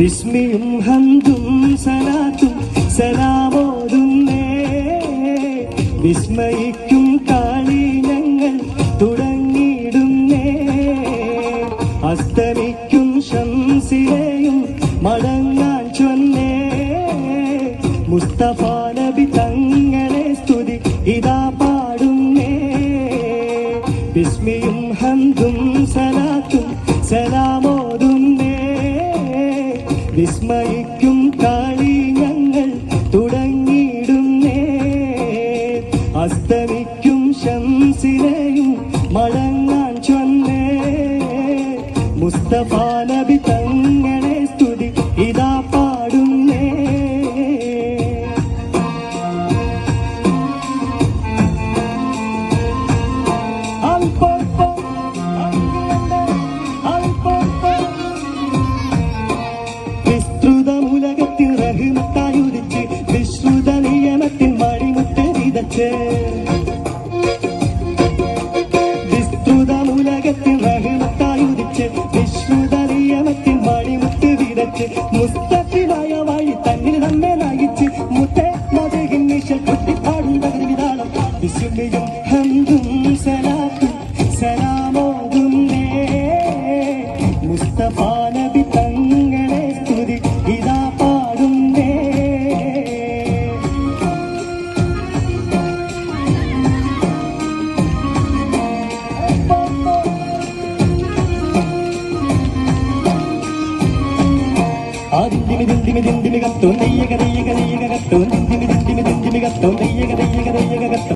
ബിസ്മിയും ഹംദും സലാത്തും സലാമോതുന്നേ വിസ്മയിക്കും കാളി ഞങ്ങൾ തുടങ്ങിയിടുന്നേ അസ്തമിക്കും ശംസിലെയും മടങ്ങാൻ ചൊന്നേ മുസ്തഫ നബി തങ്ങളെ സ്തുതി ഇതാ പാടുന്നേ ബിസ്മിയും ഹംദും സലാത്തും സലാമോതുന്നേ വിസ്മയിക്കും കാളി ഞങ്ങൾ തുടങ്ങിയിടുന്നേ അസ്തമിക്കും ശംസിലെയും മടങ്ങാൻ ചൊന്നേ മുസ്തഫ നബി തങ്ങളെ സ്തുതി ഇതാ പാടുന്നേ വിസ്തൃതമുലകത്തിൽ റഹ്മത്തായുദിച്ച് വിശ്രുത നിയമത്തിൽ മണിമുത്ത് വിതച്ച് വിസ്തൃതമുലകത്തിൽ റഹ്മത്തായുദിച്ച് വിശ്രുത നിയമത്തിൽ മണിമുത്ത് വിതച്ച് മുസ്തഫിലായ വഴി തന്നിൽ നമ്മെ നയിച്ച് മുത്തേ മതകിൻ നിശൽ കുട്ടിപ്പാടും വിധാനം വിസ്മയും ഹംദും സലാത്തും സലാമോതുന്നേ മുസ്തഫ നബി തങ്ങളെ സ്തുതി ഇതാ പാടുന്നേ ദിന്ദിമി ദിന്ദിമി ദിന്ദിമി കത്തോ നെയ്യക നെയ്യക നെയ്യക കത്തോ ദിന്ദിമി ദിന്ദിമി ദിന്ദിമി കത്തോ നെയ്യക നെയ്യക